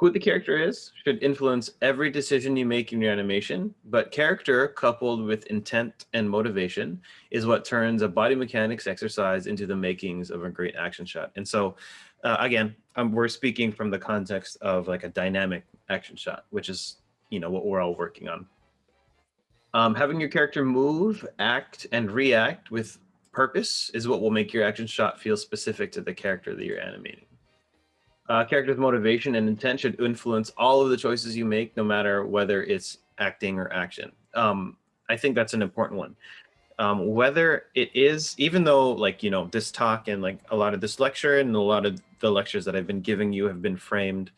Who the character is should influence every decision you make in your animation, but character coupled with intent and motivation is what turns a body mechanics exercise into the makings of a great action shot. And so, again, we're speaking from the context of like a dynamic action shot, which is, you know, what we're all working on. Having your character move, act, and react with purpose is what will make your action shot feel specific to the character that you're animating. Character's motivation and intent should influence all of the choices you make, no matter whether it's acting or action. I think that's an important one. Whether it is, even though like, you know, this talk and like a lot of this lecture and a lot of the lectures that I've been giving you have been framed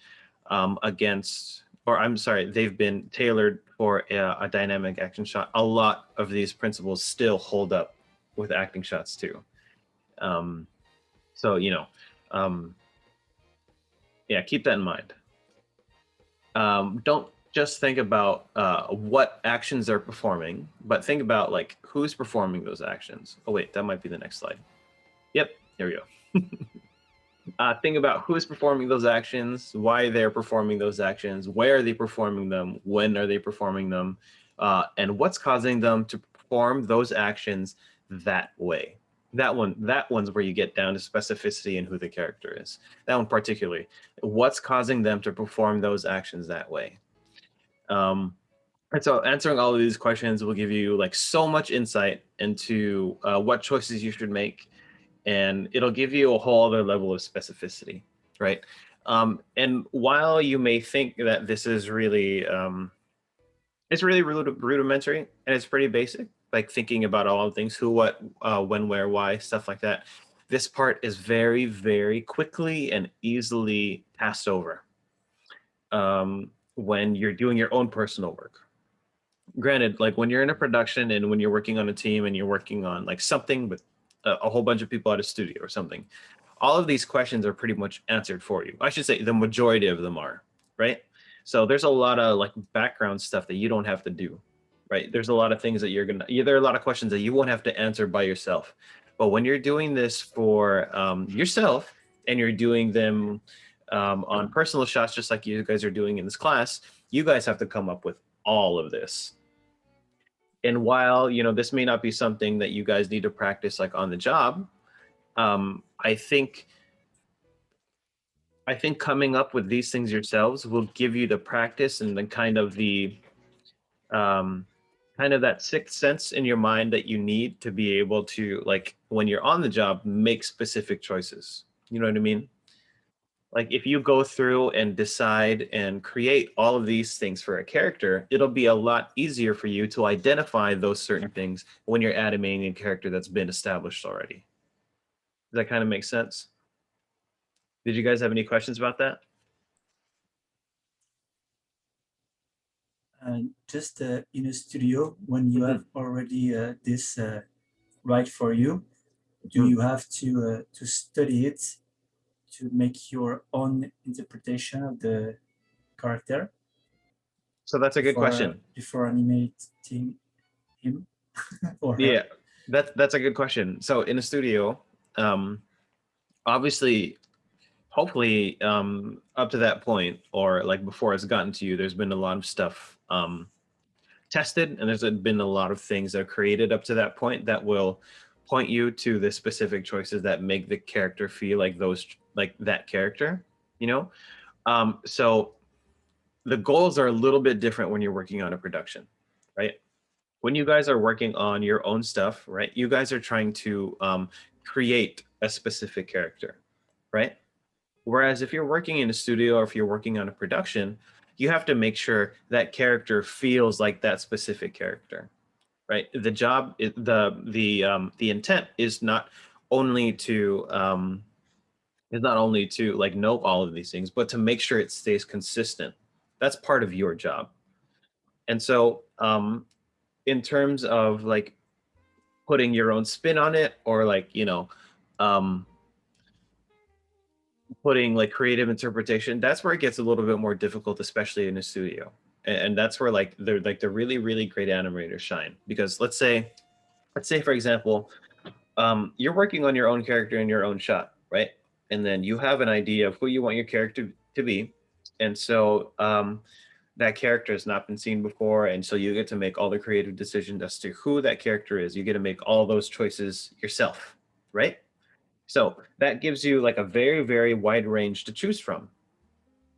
against, or I'm sorry, they've been tailored for a dynamic action shot. A lot of these principles still hold up with acting shots too. So, you know, yeah, keep that in mind. Don't just think about what actions they're performing, but think about like who's performing those actions. Oh wait, that might be the next slide. Yep, there we go. Think about who's performing those actions, why they're performing those actions, where are they performing them, when are they performing them, and what's causing them to perform those actions that way. That one's where you get down to specificity and who the character is. That one particularly, what's causing them to perform those actions that way. And so answering all of these questions will give you like so much insight into what choices you should make, and it'll give you a whole other level of specificity, right? And while you may think that this is really, it's really rudimentary and it's pretty basic, like thinking about all the things, who, what, when, where, why, stuff like that. This part is very, very quickly and easily passed over when you're doing your own personal work. Granted, like when you're in a production and when you're working on a team and you're working on like something with a whole bunch of people at a studio or something, all of these questions are pretty much answered for you. I should say the majority of them are, right? So there's a lot of like background stuff that you don't have to do, right? There's a lot of things that there are a lot of questions that you won't have to answer by yourself. But when you're doing this for yourself and you're doing them on personal shots, just like you guys are doing in this class, you guys have to come up with all of this. And while, you know, this may not be something that you guys need to practice like on the job, I think coming up with these things yourselves will give you the practice and the kind of that sixth sense in your mind that you need to be able to, like, when you're on the job, make specific choices. You know what I mean? Like if you go through and decide and create all of these things for a character, it'll be a lot easier for you to identify those certain things when you're animating a character that's been established already. Does that kind of make sense? Did you guys have any questions about that? Just in a studio, when you have already this right for you, do you have to study it to make your own interpretation of the character So that's a good question. before animating him or her? Yeah, that's a good question. So in a studio, obviously, hopefully, up to that point or like before it's gotten to you, there's been a lot of stuff tested, and there's been a lot of things that are created up to that point that will point you to the specific choices that make the character feel like that character, you know? So the goals are a little bit different when you're working on a production, right? When you guys are working on your own stuff, right? You guys are trying to create a specific character, right? Whereas if you're working in a studio or if you're working on a production, you have to make sure that character feels like that specific character, right? The job, the intent is not only to like know all of these things, but to make sure it stays consistent. That's part of your job. And so in terms of like putting your own spin on it, or like, you know, putting like creative interpretation, that's where it gets a little bit more difficult, especially in a studio. And that's where like the really, really great animators shine. Because let's say for example, you're working on your own character in your own shot, right? And then you have an idea of who you want your character to be. And so that character has not been seen before, and so you get to make all the creative decisions as to who that character is. You get to make all those choices yourself, right? So that gives you like a very, very wide range to choose from,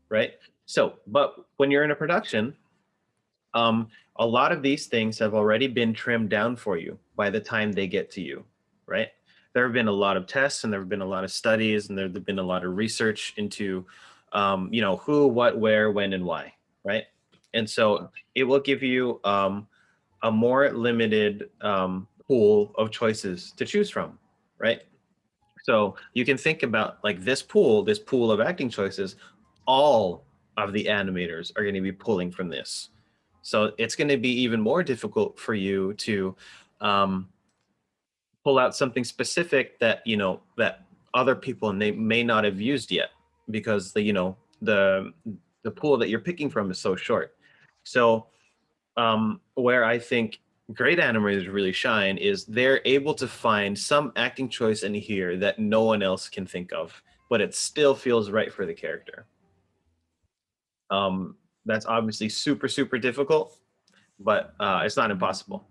right? So, but when you're in a production, a lot of these things have already been trimmed down for you by the time they get to you, right? There have been a lot of tests, and there have been a lot of studies, and there have been a lot of research into, who, what, where, when, and why, right? And so it will give you a more limited pool of choices to choose from, right? So you can think about like this pool of acting choices, all of the animators are going to be pulling from this. So it's going to be even more difficult for you to um, pull out something specific that, that other people may not have used yet, because the pool that you're picking from is so short. So where I think great animators really shine is they're able to find some acting choice in here that no one else can think of, but it still feels right for the character. That's obviously super, super difficult, but it's not impossible.